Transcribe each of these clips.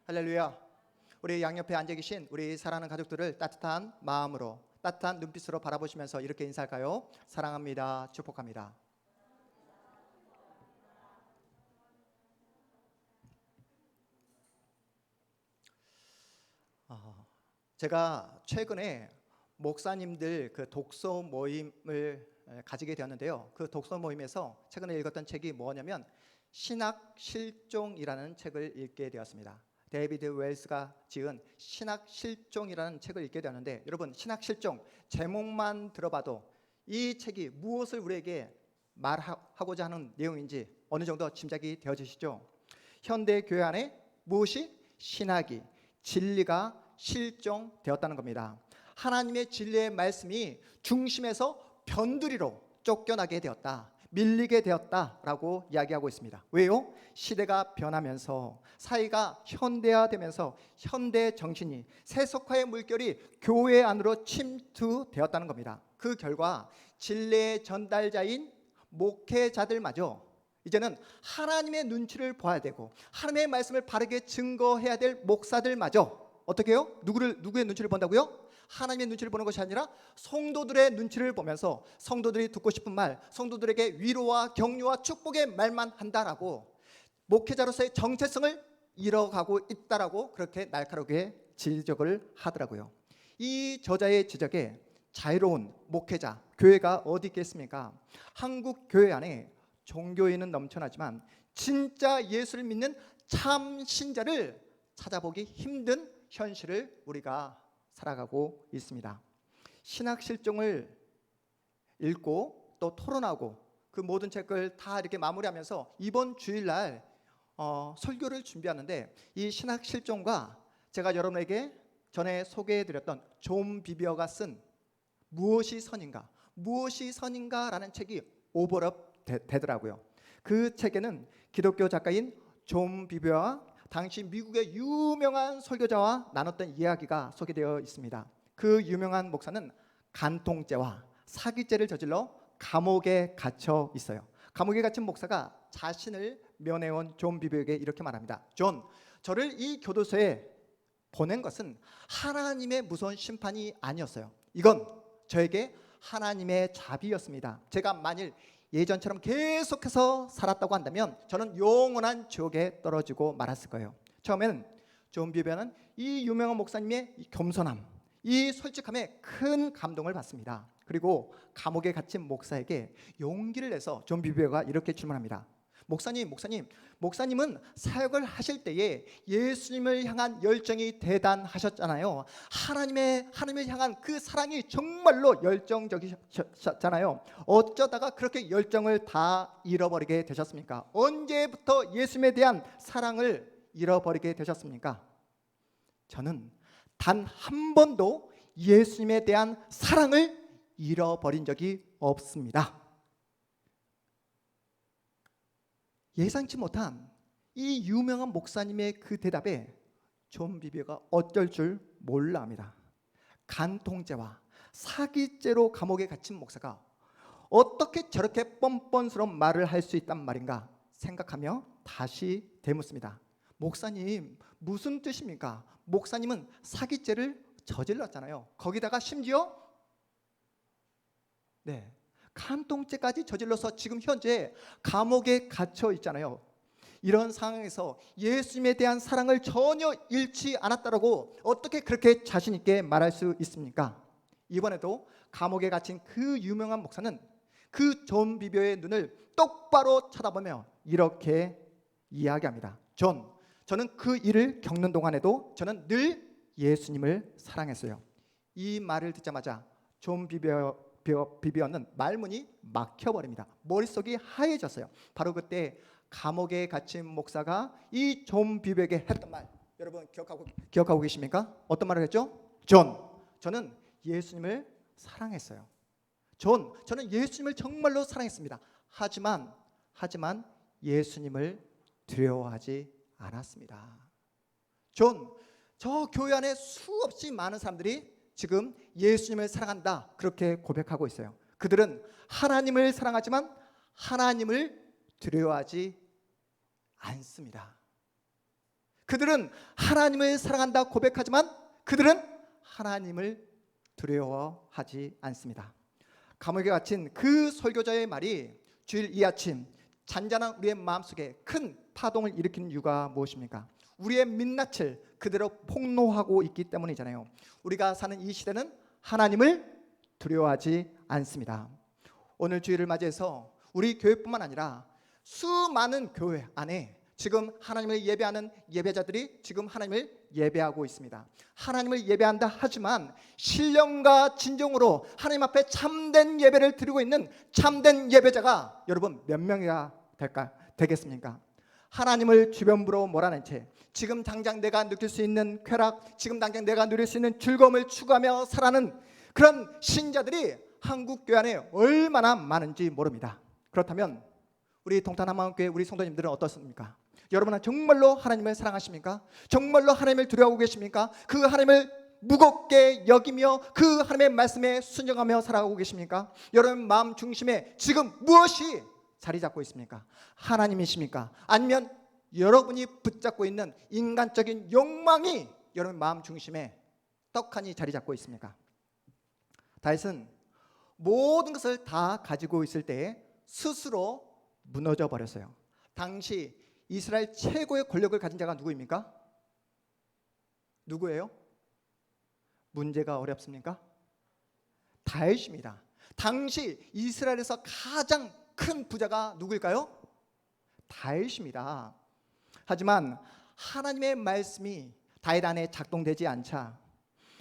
할렐루야. 우리 양옆에 앉아 계신 우리 사랑하는 가족들을 따뜻한 마음으로, 따뜻한 눈빛으로 바라보시면서 이렇게 인사할까요? 사랑합니다. 축복합니다. 제가 최근에 목사님들 그 독서 모임을 가지게 되었는데요. 그 독서 모임에서 최근에 읽었던 책이 뭐냐면 신학 실종이라는 책을 읽게 되었습니다. 데이비드 웰스가 지은 신학 실종이라는 책을 읽게 되었는데, 여러분, 신학 실종 제목만 들어봐도 이 책이 무엇을 우리에게 말하고자 하는 내용인지 어느 정도 짐작이 되어지시죠? 현대 교회 안에 무엇이 신학이, 진리가 실종되었다는 겁니다. 하나님의 진리의 말씀이 중심에서 변두리로 쫓겨나게 되었다, 밀리게 되었다라고 이야기하고 있습니다. 왜요? 시대가 변하면서, 사회가 현대화되면서 현대 정신이, 세속화의 물결이 교회 안으로 침투되었다는 겁니다. 그 결과 진리의 전달자인 목회자들마저 이제는 하나님의 눈치를 봐야 되고, 하나님의 말씀을 바르게 증거해야 될 목사들마저 어떻게 해요? 누구의 눈치를 본다고요? 하나님의 눈치를 보는 것이 아니라 성도들의 눈치를 보면서 성도들이 듣고 싶은 말, 성도들에게 위로와 격려와 축복의 말만 한다라고 목회자로서의 정체성을 잃어가고 있다라고 그렇게 날카롭게 지적을 하더라고요. 이 저자의 지적에 자유로운 목회자, 교회가 어디 있겠습니까? 한국 교회 안에 종교인은 넘쳐나지만 진짜 예수를 믿는 참 신자를 찾아보기 힘든 현실을 우리가 살아가고 있습니다. 신학 실종을 읽고 또 토론하고 그 모든 책을 다 이렇게 마무리하면서 이번 주일날 설교를 준비하는데, 이 신학 실종과 제가 여러분에게 전에 소개해드렸던 존 비비어가 쓴 무엇이 선인가, 무엇이 선인가라는 책이 오버랩 되더라고요. 그 책에는 기독교 작가인 존 비비어와 당시 미국의 유명한 설교자와 나눴던 이야기가 소개되어 있습니다. 그 유명한 목사는 간통죄와 사기죄를 저질러 감옥에 갇혀 있어요. 감옥에 갇힌 목사가 자신을 면회온 존 비비어에게 이렇게 말합니다. 존, 저를 이 교도소에 보낸 것은 하나님의 무서운 심판이 아니었어요. 이건 저에게 하나님의 자비였습니다. 제가 만일 예전처럼 계속해서 살았다고 한다면 저는 영원한 지옥에 떨어지고 말았을 거예요. 처음에는 존 비비어는 이 유명한 목사님의 이 겸손함, 이 솔직함에 큰 감동을 받습니다. 그리고 감옥에 갇힌 목사에게 용기를 내서 존 비비어가 이렇게 질문합니다. 목사님은 사역을 하실 때에 예수님을 향한 열정이 대단하셨잖아요. 하나님을 향한 그 사랑이 정말로 열정적이셨잖아요. 어쩌다가 그렇게 열정을 다 잃어버리게 되셨습니까? 언제부터 예수님에 대한 사랑을 잃어버리게 되셨습니까? 저는 단 한 번도 예수님에 대한 사랑을 잃어버린 적이 없습니다. 예상치 못한 이 유명한 목사님의 그 대답에 존 비비어가 어쩔 줄 몰라 합니다. 간통죄와 사기죄로 감옥에 갇힌 목사가 어떻게 저렇게 뻔뻔스러운 말을 할 수 있단 말인가 생각하며 다시 되묻습니다. 목사님, 무슨 뜻입니까? 목사님은 사기죄를 저질렀잖아요. 거기다가 심지어 간통죄까지 저질러서 지금 현재 감옥에 갇혀 있잖아요. 이런 상황에서 예수님에 대한 사랑을 전혀 잃지 않았다라고 어떻게 그렇게 자신 있게 말할 수 있습니까? 이번에도 감옥에 갇힌 그 유명한 목사는 그 존 비비어의 눈을 똑바로 쳐다보며 이렇게 이야기합니다. 저는 그 일을 겪는 동안에도 저는 늘 예수님을 사랑했어요. 이 말을 듣자마자 존 비비어는 말문이 막혀버립니다. 머릿속이 하얘졌어요. 바로 그때 감옥에 갇힌 목사가 이 존 비비어에게 했던 말, 여러분 기억하고 계십니까? 어떤 말을 했죠? 저는 예수님을 사랑했어요. 저는 예수님을 정말로 사랑했습니다. 하지만 예수님을 두려워하지 않았습니다. 저 교회 안에 수없이 많은 사람들이 지금 예수님을 사랑한다 그렇게 고백하고 있어요. 그들은 하나님을 사랑하지만 하나님을 두려워하지 않습니다. 그들은 하나님을 사랑한다 고백하지만 그들은 하나님을 두려워하지 않습니다. 감옥에 갇힌 그 설교자의 말이 주일 이 아침 잔잔한 우리의 마음속에 큰 파동을 일으키는 이유가 무엇입니까? 우리의 민낯을 그대로 폭로하고 있기 때문이잖아요. 우리가 사는 이 시대는 하나님을 두려워하지 않습니다. 오늘 주일을 맞이해서 우리 교회뿐만 아니라 수많은 교회 안에 지금 하나님을 예배하는 예배자들이 지금 하나님을 예배하고 있습니다. 하나님을 예배한다 하지만 신령과 진정으로 하나님 앞에 참된 예배를 드리고 있는 참된 예배자가 여러분 몇 명이나 되겠습니까? 하나님을 주변부로 몰아낸 채 지금 당장 내가 느낄 수 있는 쾌락, 지금 당장 내가 누릴 수 있는 즐거움을 추구하며 살아가는 그런 신자들이 한국 교회 안에 얼마나 많은지 모릅니다. 그렇다면 우리 동탄한마음교회 우리 성도님들은 어떻습니까? 여러분은 정말로 하나님을 사랑하십니까? 정말로 하나님을 두려워하고 계십니까? 그 하나님을 무겁게 여기며 그 하나님의 말씀에 순종하며 살아가고 계십니까? 여러분 마음 중심에 지금 무엇이 자리 잡고 있습니까? 하나님이십니까? 아니면 여러분이 붙잡고 있는 인간적인 욕망이 여러분 마음 중심에 떡하니 자리 잡고 있습니까? 다윗은 모든 것을 다 가지고 있을 때 스스로 무너져 버렸어요. 당시 이스라엘 최고의 권력을 가진 자가 누구입니까? 누구예요? 문제가 어렵습니까? 다윗입니다. 당시 이스라엘에서 가장 큰 부자가 누구일까요? 다윗입니다. 하지만 하나님의 말씀이 다윗 안에 작동되지 않자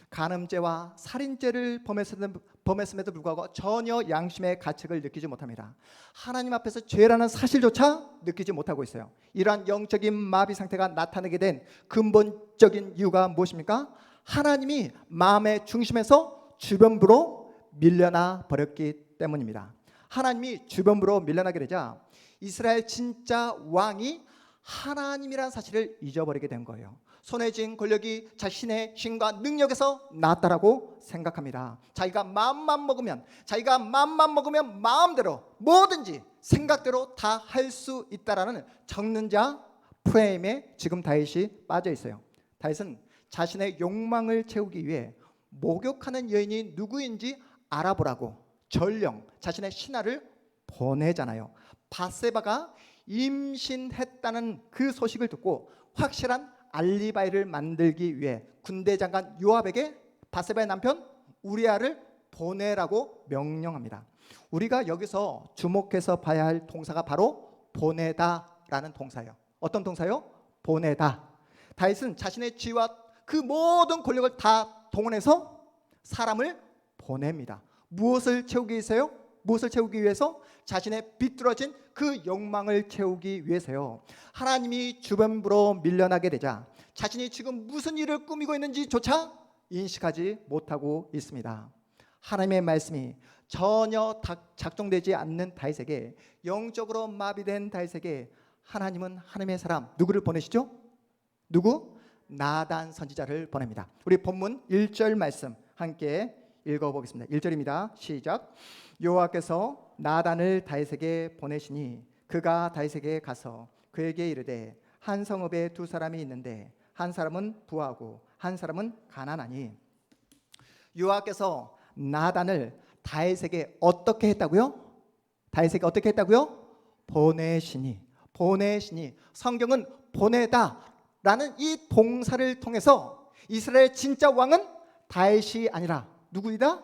간음죄와 살인죄를 범했음에도 불구하고 전혀 양심의 가책을 느끼지 못합니다. 하나님 앞에서 죄라는 사실조차 느끼지 못하고 있어요. 이러한 영적인 마비 상태가 나타나게 된 근본적인 이유가 무엇입니까? 하나님이 마음의 중심에서 주변부로 밀려나 버렸기 때문입니다. 하나님이 주변부로 밀려나게 되자 이스라엘 진짜 왕이 하나님이라는 사실을 잊어버리게 된 거예요. 손에 쥔 권력이 자신의 힘과 능력에서 나았다라고 생각합니다. 자기가 마음만 먹으면 마음대로 뭐든지 생각대로 다 할 수 있다라는 적는자 프레임에 지금 다윗이 빠져 있어요. 다윗은 자신의 욕망을 채우기 위해 목욕하는 여인이 누구인지 알아보라고 전령 자신의 신하를 보내잖아요. 바세바가 임신했다는 그 소식을 듣고 확실한 알리바이를 만들기 위해 군대 장관 요압에게 바세바의 남편 우리아를 보내라고 명령합니다. 우리가 여기서 주목해서 봐야 할 동사가 바로 보내다라는 동사예요. 어떤 동사요? 보내다. 다윗은 자신의 지위와 그 모든 권력을 다 동원해서 사람을 보냅니다. 무엇을 채우기 위해서요? 무엇을 채우기 위해서? 자신의 비뚤어진 그 욕망을 채우기 위해서요. 하나님이 주변부로 밀려나게 되자 자신이 지금 무슨 일을 꾸미고 있는지조차 인식하지 못하고 있습니다. 하나님의 말씀이 전혀 작동되지 않는 다윗에게, 영적으로 마비된 다윗에게 하나님은 하나님의 사람 누구를 보내시죠? 누구? 나단 선지자를 보냅니다. 우리 본문 1절 말씀 함께 읽어보겠습니다. 1절입니다. 시작. 여호와께서 나단을 다윗에게 보내시니 그가 다윗에게 가서 그에게 이르되 한 성읍에 두 사람이 있는데 한 사람은 부하고 한 사람은 가난하니. 여호와께서 나단을 다윗에게 어떻게 했다고요? 다윗에게 어떻게 했다고요? 보내시니. 성경은 보내다라는 이 동사를 통해서 이스라엘 진짜 왕은 다윗이 아니라 누구이다?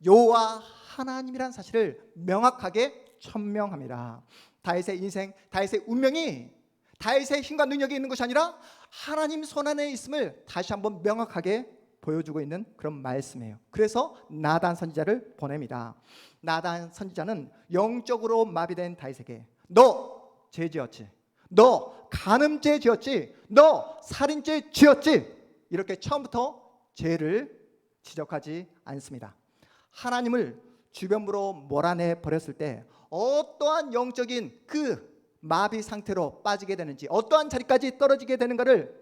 여호와 하나님이란 사실을 명확하게 천명합니다. 다윗의 인생, 다윗의 운명이 다윗의 힘과 능력이 있는 것이 아니라 하나님 손안에 있음을 다시 한번 명확하게 보여주고 있는 그런 말씀이에요. 그래서 나단 선지자를 보냅니다. 나단 선지자는 영적으로 마비된 다윗에게 너 죄 지었지, 너 간음죄 지었지, 너 살인죄 지었지, 이렇게 처음부터 죄를 지적하지 않습니다. 하나님을 주변부로 몰아내 버렸을 때 어떠한 영적인 그 마비 상태로 빠지게 되는지, 어떠한 자리까지 떨어지게 되는가를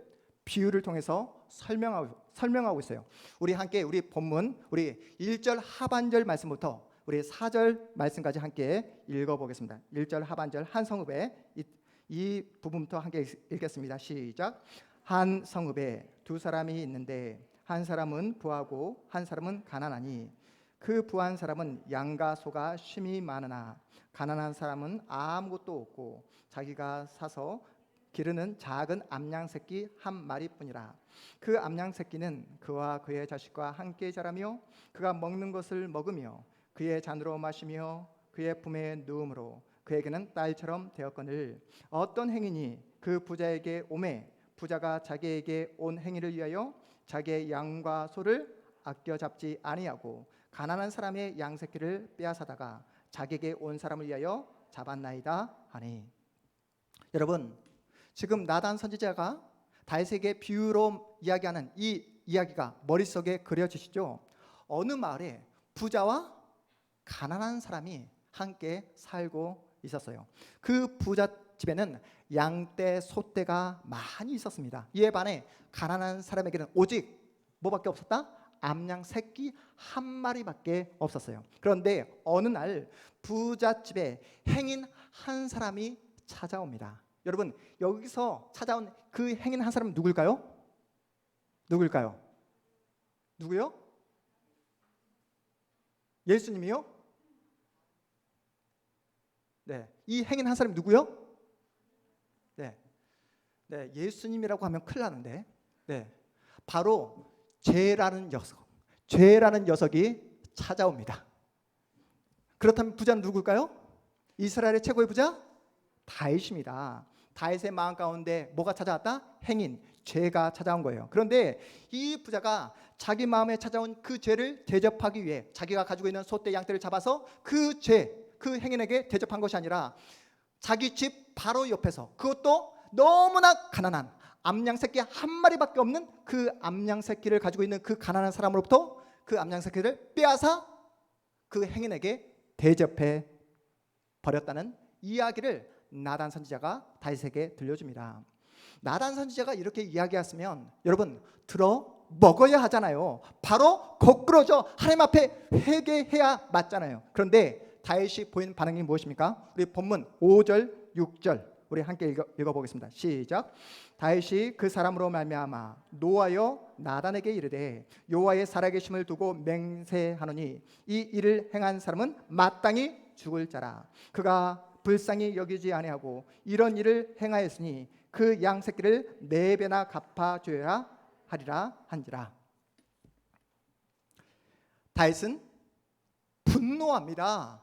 비유를 통해서 설명하고 있어요. 우리 함께 우리 본문 우리 1절 하반절 말씀부터 우리 4절 말씀까지 함께 읽어보겠습니다. 1절 하반절. 한 성읍에 이 부분부터 함께 읽겠습니다. 시작. 한 성읍에 두 사람이 있는데 한 사람은 부하고 한 사람은 가난하니 그 부한 사람은 양과 소가 쉼이 많으나 가난한 사람은 아무것도 없고 자기가 사서 기르는 작은 암양 새끼 한 마리뿐이라. 그 암양 새끼는 그와 그의 자식과 함께 자라며 그가 먹는 것을 먹으며 그의 잔으로 마시며 그의 품에 누움으로 그에게는 딸처럼 되었거늘 어떤 행인이 그 부자에게 오매 부자가 자기에게 온 행위를 위하여 자기의 양과 소를 아껴 잡지 아니하고 가난한 사람의 양 새끼를 빼앗아다가 자기에게 온 사람을 위하여 잡았나이다 하니. 여러분, 지금 나단 선지자가 다윗에게 비유로 이야기하는 이 이야기가 머릿속에 그려지시죠? 어느 마을에 부자와 가난한 사람이 함께 살고 있었어요. 그 부자 집에는 양떼, 소떼가 많이 있었습니다. 이에 반해 가난한 사람에게는 오직 뭐밖에 없었다? 암양 새끼 한 마리밖에 없었어요. 그런데 어느 날 부잣집에 행인 한 사람이 찾아옵니다. 여러분, 여기서 찾아온 그 행인 한 사람은 누굴까요? 누굴까요? 누구요? 예수님이요? 네, 이 행인 한 사람이 누구요? 네, 예수님이라고 하면 큰일 나는데, 네, 바로 죄라는 녀석이 찾아옵니다. 그렇다면 부자는 누굴까요? 이스라엘의 최고의 부자? 다윗입니다. 다윗의 마음 가운데 뭐가 찾아왔다? 행인, 죄가 찾아온 거예요. 그런데 이 부자가 자기 마음에 찾아온 그 죄를 대접하기 위해 자기가 가지고 있는 소떼 양떼를 잡아서 그 죄, 그 행인에게 대접한 것이 아니라 자기 집 바로 옆에서, 그것도 너무나 가난한 암양 새끼 한 마리밖에 없는 그 암양 새끼를 가지고 있는 그 가난한 사람으로부터 그 암양 새끼를 빼앗아 그 행인에게 대접해 버렸다는 이야기를 나단 선지자가 다윗에게 들려줍니다. 나단 선지자가 이렇게 이야기했으면 여러분 들어 먹어야 하잖아요. 바로 거꾸로죠. 하나님 앞에 회개해야 맞잖아요. 그런데 다윗이 보인 반응이 무엇입니까? 우리 본문 5절 6절 우리 함께 읽어보겠습니다. 시작. 다윗이 그 사람으로 말미암아 노하여 나단에게 이르되 여호와의 살아계심을 두고 맹세하노니 이 일을 행한 사람은 마땅히 죽을 자라. 그가 불쌍히 여기지 아니하고 이런 일을 행하였으니 그 양 새끼를 4배나 갚아줘야 하리라 한지라. 다윗은 분노합니다.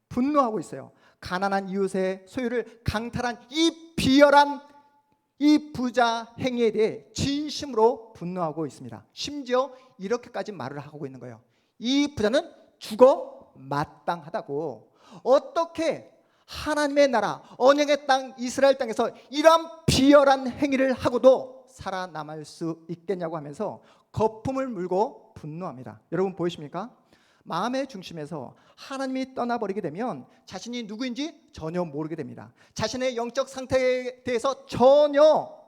분노하고 있어요. 가난한 이웃의 소유를 강탈한 이 비열한 이 부자 행위에 대해 진심으로 분노하고 있습니다. 심지어 이렇게까지 말을 하고 있는 거예요. 이 부자는 죽어 마땅하다고. 어떻게 하나님의 나라 언약의 땅 이스라엘 땅에서 이러한 비열한 행위를 하고도 살아남을 수 있겠냐고 하면서 거품을 물고 분노합니다. 여러분 보이십니까? 마음의 중심에서 하나님이 떠나버리게 되면 자신이 누구인지 전혀 모르게 됩니다. 자신의 영적 상태에 대해서 전혀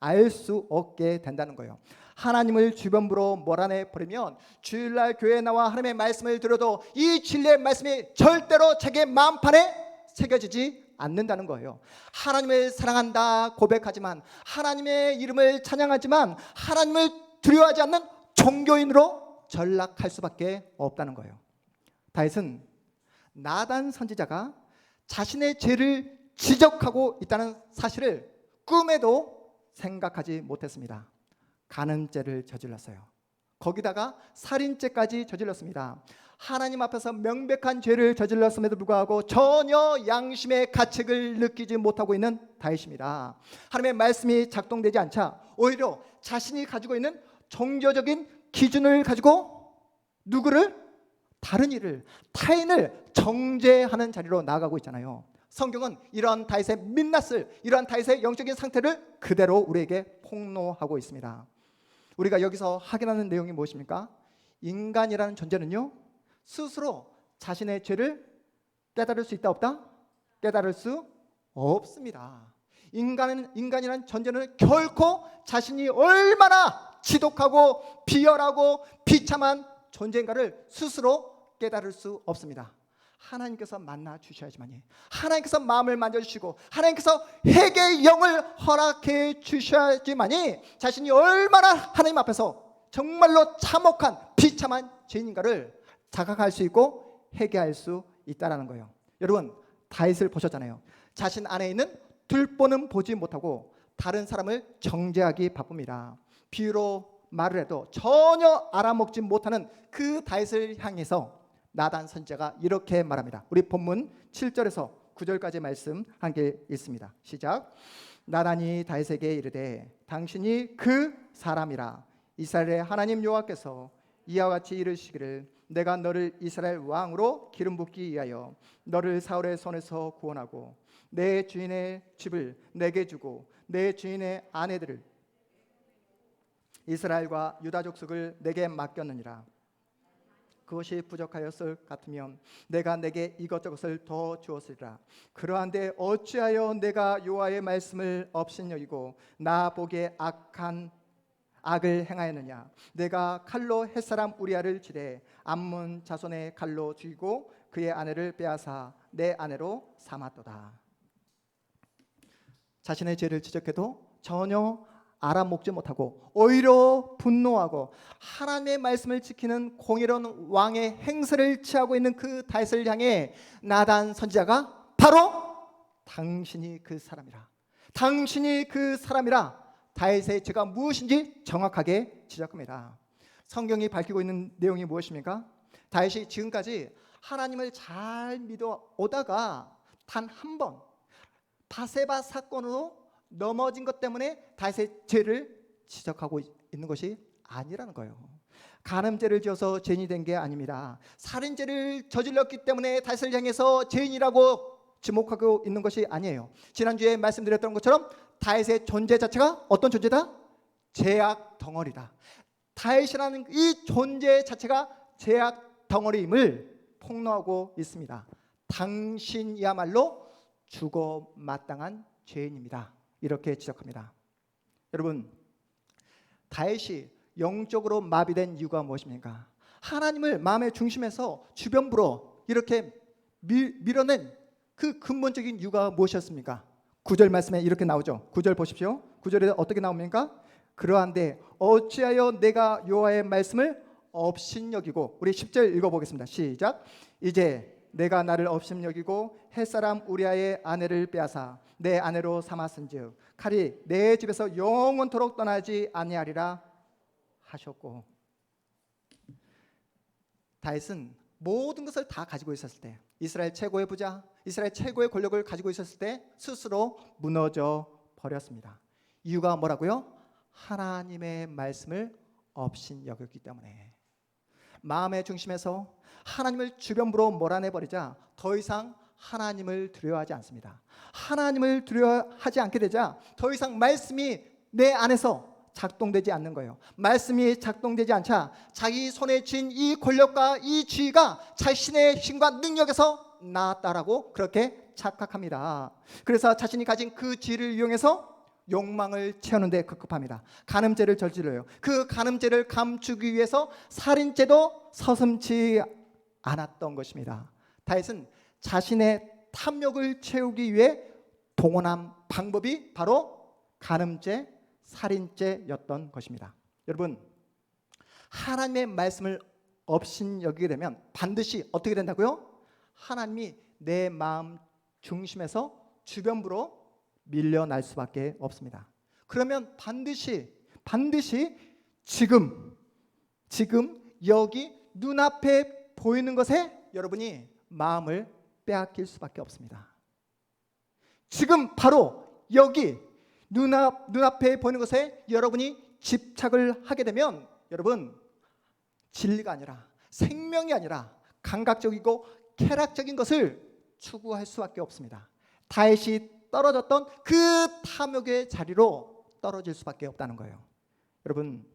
알 수 없게 된다는 거예요. 하나님을 주변부로 몰아내 버리면 주일날 교회에 나와 하나님의 말씀을 들어도 이 진리의 말씀이 절대로 자기의 마음판에 새겨지지 않는다는 거예요. 하나님을 사랑한다 고백하지만, 하나님의 이름을 찬양하지만 하나님을 두려워하지 않는 종교인으로 전락할 수밖에 없다는 거예요. 다윗은 나단 선지자가 자신의 죄를 지적하고 있다는 사실을 꿈에도 생각하지 못했습니다. 간음죄를 저질렀어요. 거기다가 살인죄까지 저질렀습니다. 하나님 앞에서 명백한 죄를 저질렀음에도 불구하고 전혀 양심의 가책을 느끼지 못하고 있는 다윗입니다. 하나님의 말씀이 작동되지 않자 오히려 자신이 가지고 있는 종교적인 기준을 가지고 누구를? 다른 일을, 타인을 정죄하는 자리로 나아가고 있잖아요. 성경은 이러한 다윗의 민낯을, 이러한 다윗의 영적인 상태를 그대로 우리에게 폭로하고 있습니다. 우리가 여기서 확인하는 내용이 무엇입니까? 인간이라는 존재는요, 스스로 자신의 죄를 깨달을 수 있다 없다? 깨달을 수 없습니다. 인간이라는 존재는 결코 자신이 얼마나 지독하고 비열하고 비참한 존재인가를 스스로 깨달을 수 없습니다. 하나님께서 만나 주셔야지만이, 하나님께서 마음을 만져주시고 하나님께서 회개의 영을 허락해 주셔야지만이 자신이 얼마나 하나님 앞에서 정말로 참혹한 비참한 죄인인가를 자각할 수 있고 회개할 수 있다는 거예요. 여러분, 다윗을 보셨잖아요. 자신 안에 있는 들보는 보지 못하고 다른 사람을 정죄하기 바쁩니다. 비유로 말을 해도 전혀 알아먹지 못하는 그 다윗을 향해서 나단 선지자가 이렇게 말합니다. 우리 본문 7절에서 9절까지 말씀 한 게 있습니다. 시작. 나단이 다윗에게 이르되 당신이 그 사람이라. 이스라엘의 하나님 여호와께서 이와 같이 이르시기를 내가 너를 이스라엘 왕으로 기름 붓기 위하여 너를 사울의 손에서 구원하고 내 주인의 집을 내게 주고 내 주인의 아내들을 이스라엘과 유다 족속을 내게 맡겼느니라. 그것이 부족하였을 같으면 내가 내게 이것저것을 더 주었으리라. 그러한데 어찌하여 내가 여호와의 말씀을 업신여기고 나 보기에 악을 행하였느냐. 내가 칼로 햇사람 우리아를 치되 암몬 자손의 칼로 죽이고 그의 아내를 빼앗아 내 아내로 삼았도다. 자신의 죄를 지적해도 전혀 알아먹지 못하고 오히려 분노하고 하나님의 말씀을 지키는 공의로운 왕의 행세를 취하고 있는 그 다윗을 향해 나단 선지자가 바로 당신이 그 사람이라, 당신이 그 사람이라 다윗의 죄가 무엇인지 정확하게 지적합니다. 성경이 밝히고 있는 내용이 무엇입니까? 다윗이 지금까지 하나님을 잘 믿어 오다가 단 한 번 바세바 사건으로 넘어진 것 때문에 다윗의 죄를 지적하고 있는 것이 아니라는 거예요. 간음죄를 지어서 죄인이 된 게 아닙니다. 살인죄를 저질렀기 때문에 다윗을 향해서 죄인이라고 지목하고 있는 것이 아니에요. 지난주에 말씀드렸던 것처럼 다윗의 존재 자체가 어떤 존재다? 죄악 덩어리다. 다윗이라는 이 존재 자체가 죄악 덩어리임을 폭로하고 있습니다. 당신이야말로 죽어 마땅한 죄인입니다. 이렇게 지적합니다. 여러분, 다윗이 영적으로 마비된 이유가 무엇입니까? 하나님을 마음의 중심에서 주변부로 이렇게 밀어낸 그 근본적인 이유가 무엇이었습니까? 9절 말씀에 이렇게 나오죠. 9절 보십시오. 9절에 어떻게 나옵니까? 그러한데 어찌하여 내가 여호와의 말씀을 업신여기고, 우리 10절 읽어보겠습니다. 시작. 이제 내가 나를 업신여기고 햇사람 우리아의 아내를 빼앗아 내 아내로 삼았은즉 칼이 내 집에서 영원토록 떠나지 아니하리라 하셨고. 다윗은 모든 것을 다 가지고 있었을 때, 이스라엘 최고의 부자, 이스라엘 최고의 권력을 가지고 있었을 때 스스로 무너져 버렸습니다. 이유가 뭐라고요? 하나님의 말씀을 업신여겼기 때문에. 마음의 중심에서 하나님을 주변부로 몰아내버리자 더 이상 하나님을 두려워하지 않습니다. 하나님을 두려워하지 않게 되자 더 이상 말씀이 내 안에서 작동되지 않는 거예요. 말씀이 작동되지 않자 자기 손에 쥔 이 권력과 이 지위가 자신의 힘과 능력에서 나았다라고 그렇게 착각합니다. 그래서 자신이 가진 그 지위를 이용해서 욕망을 채우는 데 급급합니다. 간음죄를 저질러요. 그 간음죄를 감추기 위해서 살인죄도 서슴지 않았던 것입니다. 다윗은 자신의 탐욕을 채우기 위해 동원한 방법이 바로 간음죄, 살인죄였던 것입니다. 여러분, 하나님의 말씀을 업신여기게 되면 반드시 어떻게 된다고요? 하나님이 내 마음 중심에서 주변부로 밀려날 수밖에 없습니다. 그러면 반드시 지금 여기 눈앞에 보이는 것에 여러분이 마음을 빼앗길 수밖에 없습니다. 지금 바로 여기 눈앞에 보이는 것에 여러분이 집착을 하게 되면 여러분, 진리가 아니라, 생명이 아니라 감각적이고 쾌락적인 것을 추구할 수밖에 없습니다. 다윗이 떨어졌던 그 탐욕의 자리로 떨어질 수밖에 없다는 거예요. 여러분,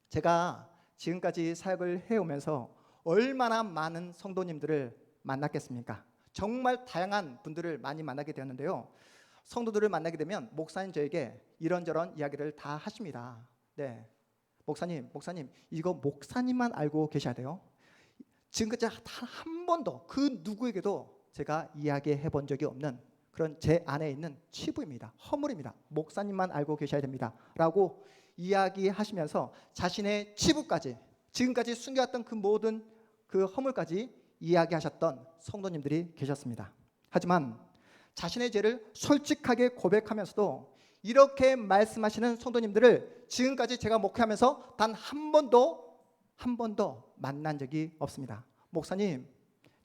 제가 지금까지 사역을 해오면서 얼마나 많은 성도님들을 만났겠습니까? 정말 다양한 분들을 많이 만나게 되었는데요. 성도들을 만나게 되면 목사님 저에게 이런저런 이야기를 다 하십니다. 네, 목사님 이거 목사님만 알고 계셔야 돼요. 지금까지 단 한 번도 그 누구에게도 제가 이야기해 본 적이 없는 그런 제 안에 있는 치부입니다. 허물입니다. 목사님만 알고 계셔야 됩니다 라고 이야기하시면서 자신의 치부까지, 지금까지 숨겨왔던 그 모든 그 허물까지 이야기하셨던 성도님들이 계셨습니다. 하지만 자신의 죄를 솔직하게 고백하면서도 이렇게 말씀하시는 성도님들을 지금까지 제가 목회하면서 단 한 번도 만난 적이 없습니다. 목사님,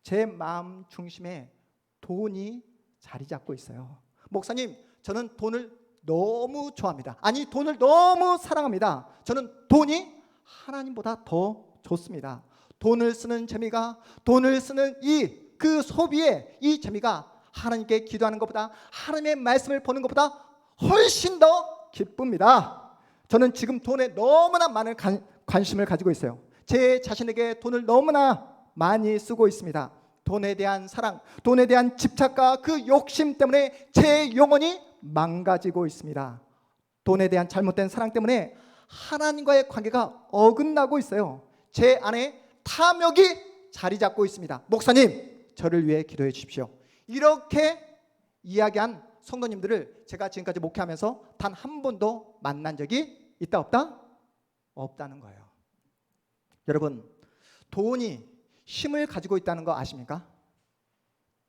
제 마음 중심에 돈이 자리 잡고 있어요. 목사님, 저는 돈을 너무 좋아합니다. 아니, 돈을 너무 사랑합니다. 저는 돈이 하나님보다 더 좋습니다. 돈을 쓰는 재미가, 돈을 쓰는 그 소비의 이 재미가 하나님께 기도하는 것보다, 하나님의 말씀을 보는 것보다 훨씬 더 기쁩니다. 저는 지금 돈에 너무나 많은 관심을 가지고 있어요. 제 자신에게 돈을 너무나 많이 쓰고 있습니다. 돈에 대한 사랑, 돈에 대한 집착과 그 욕심 때문에 제 영혼이 망가지고 있습니다. 돈에 대한 잘못된 사랑 때문에 하나님과의 관계가 어긋나고 있어요. 제 안에 탐욕이 자리 잡고 있습니다. 목사님, 저를 위해 기도해 주십시오. 이렇게 이야기한 성도님들을 제가 지금까지 목회하면서 단 한 번도 만난 적이 있다 없다? 없다는 거예요. 여러분, 돈이 힘을 가지고 있다는 거 아십니까?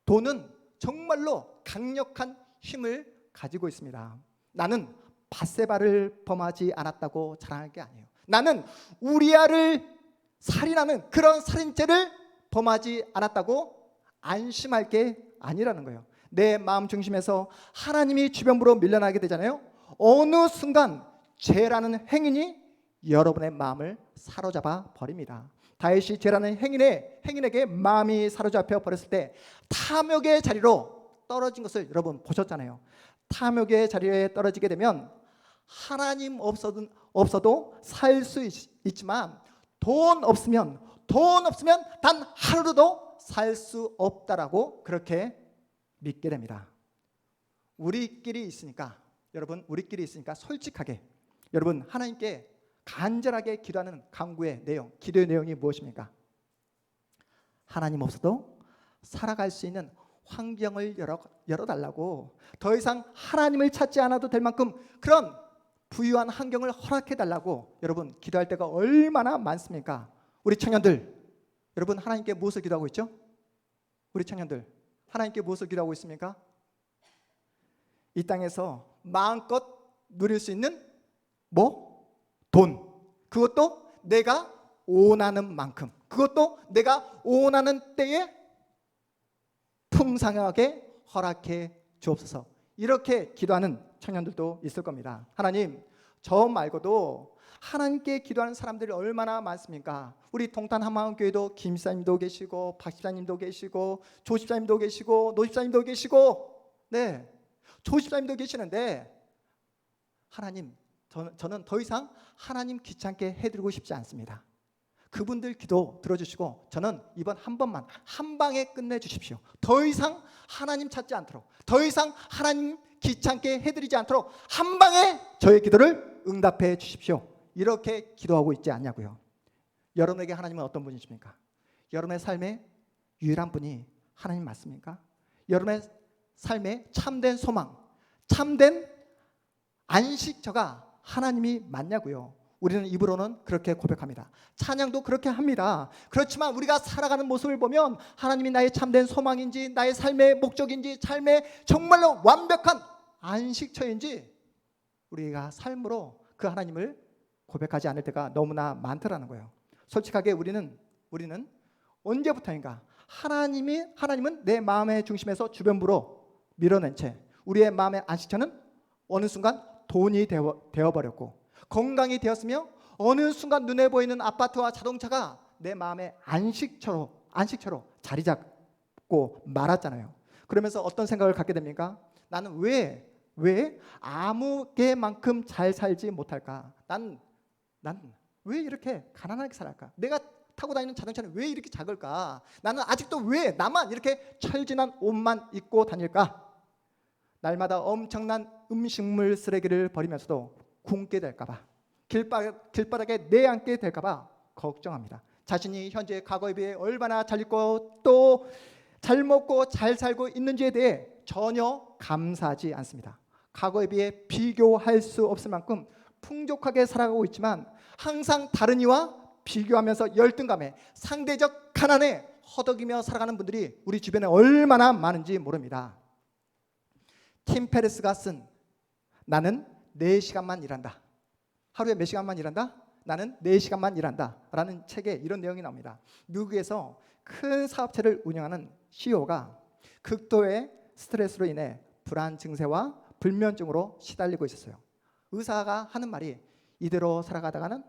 돈은 정말로 강력한 힘을 가지고 있습니다. 나는 밧세바를 범하지 않았다고 자랑할 게 아니에요. 나는 우리아를 살인하는 그런 살인죄를 범하지 않았다고 안심할 게 아니라는 거예요. 내 마음 중심에서 하나님이 주변부로 밀려나게 되잖아요. 어느 순간 죄라는 행인이 여러분의 마음을 사로잡아 버립니다. 다윗이 죄라는 행인에게 마음이 사로잡혀 버렸을 때 탐욕의 자리로 떨어진 것을 여러분 보셨잖아요. 탐욕의 자리에 떨어지게 되면 하나님 없어도 살 수 있지만 돈 없으면 단 하루도 살 수 없다라고 그렇게 믿게 됩니다. 우리끼리 있으니까 솔직하게 여러분 하나님께 간절하게 기도하는 간구의 내용, 기도의 내용이 무엇입니까? 하나님 없어도 살아갈 수 있는 환경을 열어달라고, 더 이상 하나님을 찾지 않아도 될 만큼 그런 부유한 환경을 허락해달라고 여러분 기도할 때가 얼마나 많습니까? 우리 청년들, 여러분 하나님께 무엇을 기도하고 있죠? 우리 청년들 하나님께 무엇을 기도하고 있습니까? 이 땅에서 마음껏 누릴 수 있는 돈, 그것도 내가 원하는 만큼, 그것도 내가 원하는 때에 풍성하게 허락해 주옵소서. 이렇게 기도하는 청년들도 있을 겁니다. 하나님, 저 말고도 하나님께 기도하는 사람들이 얼마나 많습니까? 우리 동탄 한마음교회도 김 집사님도 계시고 박 집사님도 계시고 조 집사님도 계시고 노 집사님도 계시고 조 집사님도 계시는데 하나님, 저는 더 이상 하나님 귀찮게 해드리고 싶지 않습니다. 그분들 기도 들어주시고 저는 이번 한 번만 한 방에 끝내주십시오. 더 이상 하나님 찾지 않도록, 더 이상 하나님 귀찮게 해드리지 않도록 한 방에 저의 기도를 응답해 주십시오. 이렇게 기도하고 있지 않냐고요. 여러분에게 하나님은 어떤 분이십니까? 여러분의 삶에 유일한 분이 하나님 맞습니까? 여러분의 삶에 참된 소망, 참된 안식처가 하나님이 맞냐고요. 우리는 입으로는 그렇게 고백합니다. 찬양도 그렇게 합니다. 그렇지만 우리가 살아가는 모습을 보면 하나님이 나의 참된 소망인지, 나의 삶의 목적인지, 삶의 정말로 완벽한 안식처인지 우리가 삶으로 그 하나님을 고백하지 않을 때가 너무나 많더라는 거예요. 솔직하게 우리는 언제부터인가 하나님은 내 마음의 중심에서 주변부로 밀어낸 채 우리의 마음의 안식처는 어느 순간 돈이 되어버렸고, 건강이 되었으며 어느 순간 눈에 보이는 아파트와 자동차가 내 마음의 안식처로 자리 잡고 말았잖아요. 그러면서 어떤 생각을 갖게 됩니까? 나는 왜 아무개만큼 잘 살지 못할까? 난 왜 이렇게 가난하게 살았까? 내가 타고 다니는 자동차는 왜 이렇게 작을까? 나는 아직도 왜 나만 이렇게 철진한 옷만 입고 다닐까? 날마다 엄청난 음식물 쓰레기를 버리면서도 굶게 될까 봐, 길바닥에 내앉게 될까 봐 걱정합니다. 자신이 현재 과거에 비해 얼마나 잘 있고 또 잘 먹고 잘 살고 있는지에 대해 전혀 감사하지 않습니다. 과거에 비해 비교할 수 없을 만큼 풍족하게 살아가고 있지만 항상 다른 이와 비교하면서 열등감에 상대적 가난에 허덕이며 살아가는 분들이 우리 주변에 얼마나 많은지 모릅니다. 팀 페레스가 쓴 나는 4시간만 일한다. 하루에 몇 시간만 일한다? 나는 4시간만 일한다 라는 책에 이런 내용이 나옵니다. 미국에서 큰 사업체를 운영하는 CEO가 극도의 스트레스로 인해 불안 증세와 불면증으로 시달리고 있었어요. 의사가 하는 말이 이대로 살아가다가는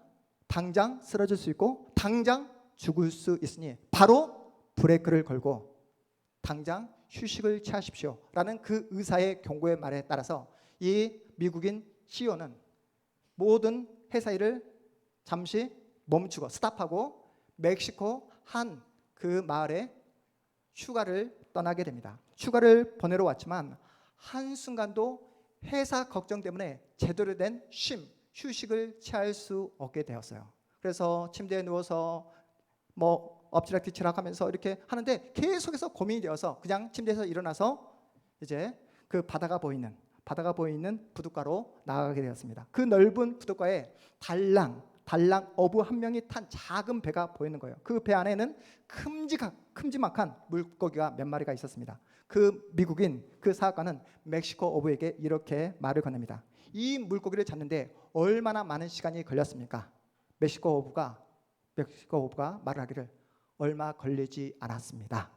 당장 쓰러질 수 있고 당장 죽을 수 있으니 바로 브레이크를 걸고 당장 휴식을 취하십시오 라는 그 의사의 경고의 말에 따라서 이 미국인 CEO는 모든 회사 일을 잠시 멈추고 스탑하고 멕시코 한 그 마을에 휴가를 떠나게 됩니다. 휴가를 보내러 왔지만 한순간도 회사 걱정 때문에 제대로 된 휴식을 취할 수 없게 되었어요. 그래서 침대에 누워서 엎치락뒤치락 하면서 이렇게 하는데 계속해서 고민이 되어서 그냥 침대에서 일어나서 이제 그 바다가 보이는 부둣가로 나가게 되었습니다. 그 넓은 부둣가에 달랑 어부 한 명이 탄 작은 배가 보이는 거예요. 그 배 안에는 큼지막한 물고기가 몇 마리가 있었습니다. 그 미국인 그 사업가는 멕시코 어부에게 이렇게 말을 건넵니다. 이 물고기를 잡는데 얼마나 많은 시간이 걸렸습니까? 멕시코 어부가 말을 하기를 얼마 걸리지 않았습니다.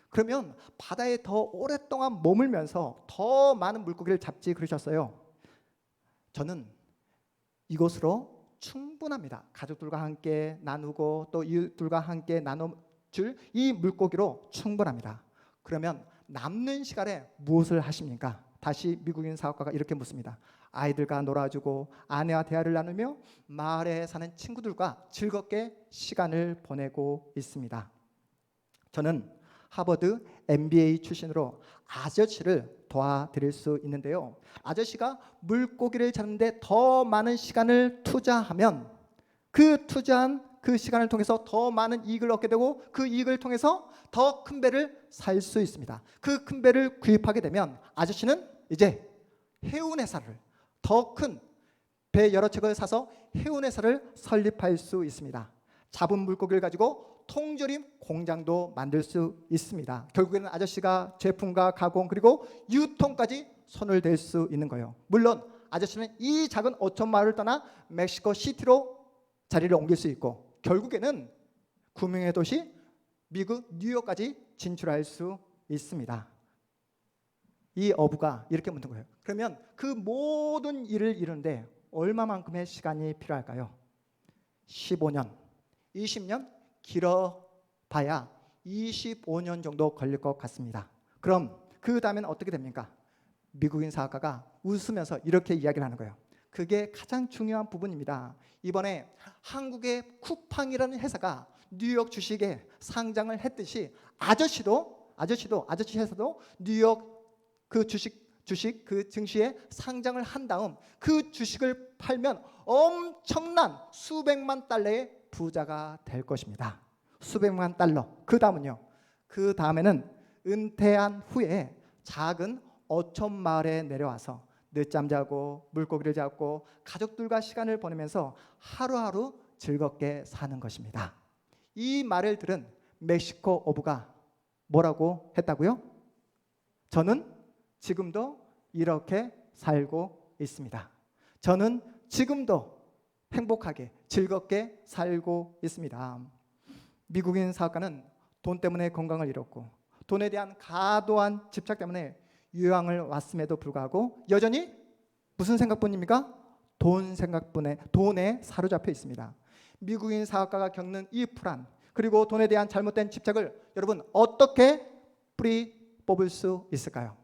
그러면 바다에 더 오랫동안 머물면서 더 많은 물고기를 잡지 그러셨어요. 저는 이것으로 충분합니다. 가족들과 함께 나누고 또 이웃들과 함께 나눠줄 이 물고기로 충분합니다. 그러면 남는 시간에 무엇을 하십니까? 다시 미국인 사업가가 이렇게 묻습니다. 아이들과 놀아주고 아내와 대화를 나누며 마을에 사는 친구들과 즐겁게 시간을 보내고 있습니다. 저는 하버드 MBA 출신으로 아저씨를 도와드릴 수 있는데요. 아저씨가 물고기를 잡는데 더 많은 시간을 투자하면 그 투자한 그 시간을 통해서 더 많은 이익을 얻게 되고 그 이익을 통해서 더 큰 배를 살 수 있습니다. 그 큰 배를 구입하게 되면 아저씨는 이제 해운회사를 더 큰 배 여러 척을 사서 해운회사를 설립할 수 있습니다. 잡은 물고기를 가지고 통조림 공장도 만들 수 있습니다. 결국에는 아저씨가 제품과 가공 그리고 유통까지 손을 댈 수 있는 거예요. 물론 아저씨는 이 작은 어촌 마을을 떠나 멕시코 시티로 자리를 옮길 수 있고 결국에는 구명의 도시 미국 뉴욕까지 진출할 수 있습니다. 이 어부가 이렇게 묻는 거예요. 그러면 그 모든 일을 이루는데 얼마만큼의 시간이 필요할까요? 15년, 20년? 길어봐야 25년 정도 걸릴 것 같습니다. 그럼 그 다음에는 어떻게 됩니까? 미국인 사업가가 웃으면서 이렇게 이야기를 하는 거예요. 그게 가장 중요한 부분입니다. 이번에 한국의 쿠팡이라는 회사가 뉴욕 주식에 상장을 했듯이 아저씨 회사도 뉴욕 그 주식 그 증시에 상장을 한 다음 그 주식을 팔면 엄청난 수백만 달러의 부자가 될 것입니다. 수백만 달러. 그 다음에는 은퇴한 후에 작은 어촌 마을에 내려와서 늦잠 자고 물고기를 잡고 가족들과 시간을 보내면서 하루하루 즐겁게 사는 것입니다. 이 말을 들은 멕시코 어부가 뭐라고 했다고요? 저는 지금도 이렇게 살고 있습니다. 저는 지금도 행복하게 즐겁게 살고 있습니다. 미국인 사업가는 돈 때문에 건강을 잃었고 돈에 대한 과도한 집착 때문에 유학을 왔음에도 불구하고 여전히 무슨 생각뿐입니까? 돈에 사로잡혀 있습니다. 미국인 사업가가 겪는 이 불안 그리고 돈에 대한 잘못된 집착을 여러분 어떻게 뿌리 뽑을 수 있을까요?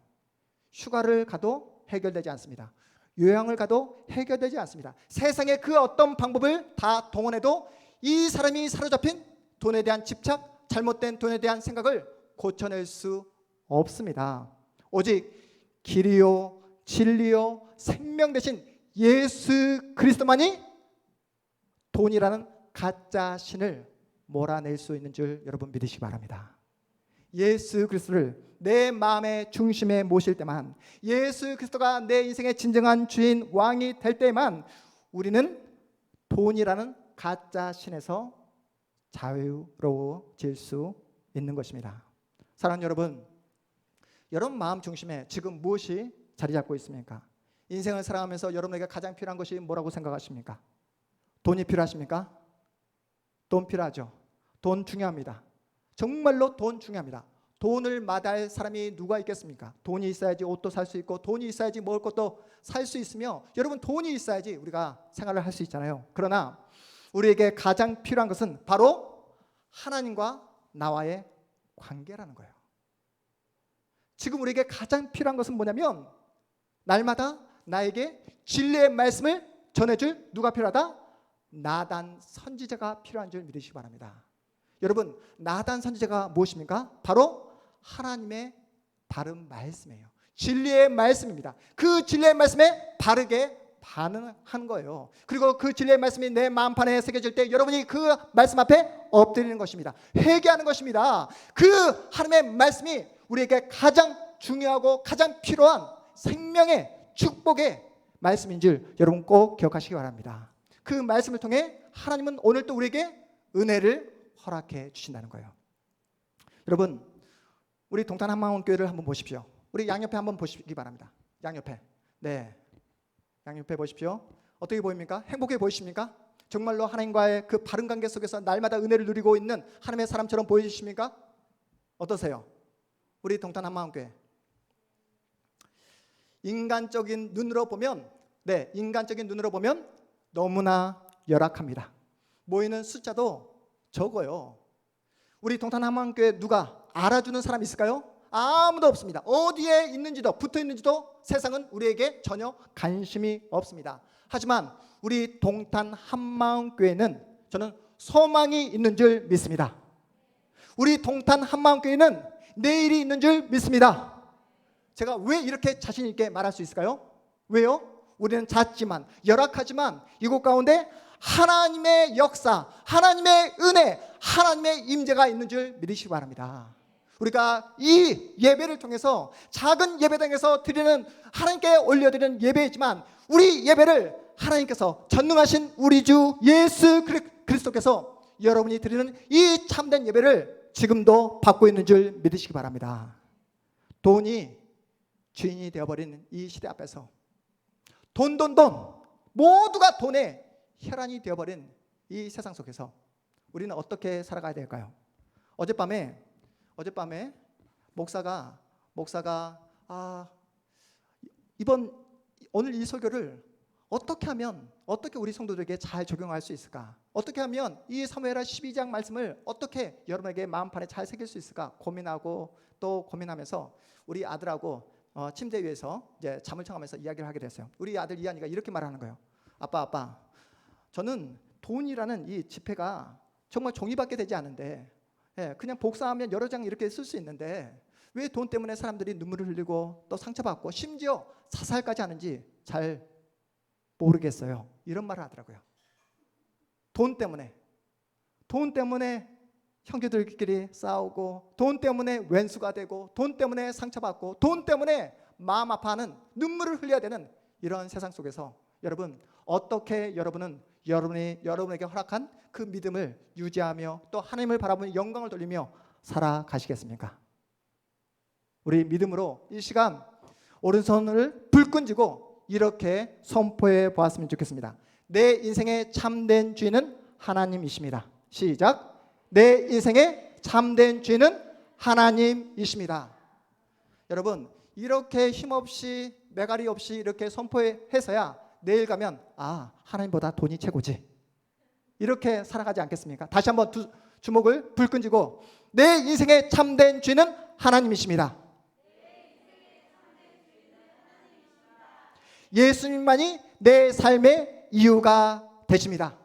휴가를 가도 해결되지 않습니다. 요양을 가도 해결되지 않습니다. 세상의 그 어떤 방법을 다 동원해도 이 사람이 사로잡힌 돈에 대한 집착, 잘못된 돈에 대한 생각을 고쳐낼 수 없습니다. 오직 길이요, 진리요, 생명 되신 예수 그리스도만이 돈이라는 가짜 신을 몰아낼 수 있는 줄 여러분 믿으시기 바랍니다. 예수 그리스도를 내 마음의 중심에 모실 때만, 예수 그리스도가 내 인생의 진정한 주인 왕이 될 때만 우리는 돈이라는 가짜 신에서 자유로워질 수 있는 것입니다. 사랑하는 여러분, 여러분 마음 중심에 지금 무엇이 자리 잡고 있습니까? 인생을 살아가면서 여러분에게 가장 필요한 것이 뭐라고 생각하십니까? 돈이 필요하십니까? 돈 필요하죠. 돈 중요합니다. 정말로 돈 중요합니다. 돈을 마다할 사람이 누가 있겠습니까? 돈이 있어야지 옷도 살 수 있고, 돈이 있어야지 먹을 것도 살 수 있으며, 여러분 돈이 있어야지 우리가 생활을 할 수 있잖아요. 그러나 우리에게 가장 필요한 것은 바로 하나님과 나와의 관계라는 거예요. 지금 우리에게 가장 필요한 것은 뭐냐면, 날마다 나에게 진리의 말씀을 전해줄 누가 필요하다? 나단 선지자가 필요한 줄 믿으시기 바랍니다. 여러분, 나단 선지자가 무엇입니까? 바로 하나님의 바른 말씀이에요. 진리의 말씀입니다. 그 진리의 말씀에 바르게 반응하는 거예요. 그리고 그 진리의 말씀이 내 마음판에 새겨질 때 여러분이 그 말씀 앞에 엎드리는 것입니다. 회개하는 것입니다. 그 하나님의 말씀이 우리에게 가장 중요하고 가장 필요한 생명의 축복의 말씀인 줄 여러분 꼭 기억하시기 바랍니다. 그 말씀을 통해 하나님은 오늘도 우리에게 은혜를 허락해 주신다는 거예요. 여러분, 우리 동탄 한마음교회를 한번 보십시오. 우리 양옆에 한번 보시기 바랍니다. 양옆에. 네, 양옆에 보십시오. 어떻게 보입니까? 행복해 보이십니까? 정말로 하나님과의 그 바른 관계 속에서 날마다 은혜를 누리고 있는 하나님의 사람처럼 보이십니까? 어떠세요? 우리 동탄 한마음교회. 인간적인 눈으로 보면, 네, 인간적인 눈으로 보면 너무나 열악합니다. 모이는 숫자도 적어요. 우리 동탄 한마음교회 누가 알아주는 사람 있을까요? 아무도 없습니다. 어디에 있는지도 붙어 있는지도 세상은 우리에게 전혀 관심이 없습니다. 하지만 우리 동탄 한마음교회는 저는 소망이 있는 줄 믿습니다. 우리 동탄 한마음교회는 내일이 있는 줄 믿습니다. 제가 왜 이렇게 자신 있게 말할 수 있을까요? 왜요? 우리는 작지만 열악하지만 이곳 가운데 하나님의 역사, 하나님의 은혜, 하나님의 임재가 있는 줄 믿으시기 바랍니다. 우리가 이 예배를 통해서 작은 예배당에서 드리는, 하나님께 올려드리는 예배이지만 우리 예배를 하나님께서 전능하신 우리 주 예수 그리스도께서 여러분이 드리는 이 참된 예배를 지금도 받고 있는 줄 믿으시기 바랍니다. 돈이 주인이 되어버린 이 시대 앞에서 돈 모두가 돈의 혈안이 되어버린 이 세상 속에서 우리는 어떻게 살아가야 될까요? 어젯밤에 목사가 오늘 이 설교를 어떻게 우리 성도들에게 잘 적용할 수 있을까? 어떻게 하면 이 사무엘하 12장 말씀을 어떻게 여러분에게 마음판에 잘 새길 수 있을까? 고민하면서 우리 아들하고 침대 위에서 이제 잠을 청하면서 이야기를 하게 됐어요. 우리 아들 이한이가 이렇게 말하는 거예요. 아빠, 저는 돈이라는 이 지폐가 정말 종이밖에 되지 않은데, 그냥 복사하면 여러 장 이렇게 쓸 수 있는데 왜 돈 때문에 사람들이 눈물을 흘리고 또 상처받고 심지어 자살까지 하는지 잘 모르겠어요. 이런 말을 하더라고요. 돈 때문에 형제들끼리 싸우고, 돈 때문에 왼수가 되고, 돈 때문에 상처받고, 돈 때문에 마음 아파하는, 눈물을 흘려야 되는 이런 세상 속에서 여러분 어떻게 여러분에게 허락한 그 믿음을 유지하며 또 하나님을 바라보는 영광을 돌리며 살아가시겠습니까? 우리 믿음으로 이 시간 오른손을 불끈 쥐고 이렇게 선포해 보았으면 좋겠습니다. 내 인생의 참된 주인은 하나님이십니다. 시작. 내 인생의 참된 주인은 하나님이십니다. 여러분, 이렇게 힘없이 매가리 없이 이렇게 선포해서야 내일 가면 하나님보다 돈이 최고지, 이렇게 살아가지 않겠습니까? 다시 한번 주먹을 불끈 쥐고 내 인생의 참된 주인은 하나님이십니다. 예수님만이 내 삶의 이유가 되십니다.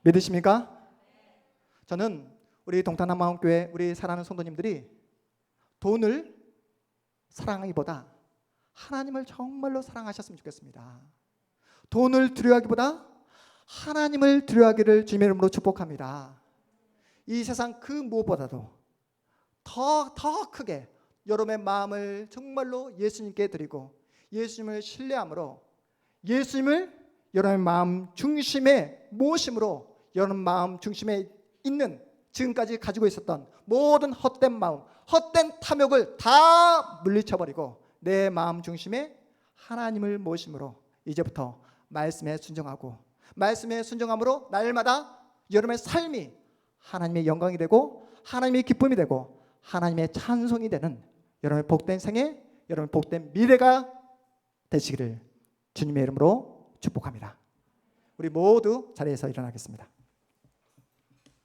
믿으십니까? 저는 우리 동탄한마음교회 우리 사랑하는 성도님들이 돈을 사랑하기보다 하나님을 정말로 사랑하셨으면 좋겠습니다. 돈을 두려워하기보다 하나님을 두려워하기를 주님의 이름으로 축복합니다. 이 세상 그 무엇보다도 더 크게 여러분의 마음을 정말로 예수님께 드리고 예수님을 신뢰함으로 예수님을 여러분의 마음 중심에 모심으로 여러분 마음 중심에 있는 지금까지 가지고 있었던 모든 헛된 마음, 헛된 탐욕을 다 물리쳐버리고 내 마음 중심에 하나님을 모심으로 이제부터 말씀에 순종하고 말씀에 순종함으로 날마다 여러분의 삶이 하나님의 영광이 되고 하나님의 기쁨이 되고 하나님의 찬송이 되는 여러분의 복된 생애, 여러분의 복된 미래가 되시기를 주님의 이름으로 축복합니다. 우리 모두 자리에서 일어나겠습니다.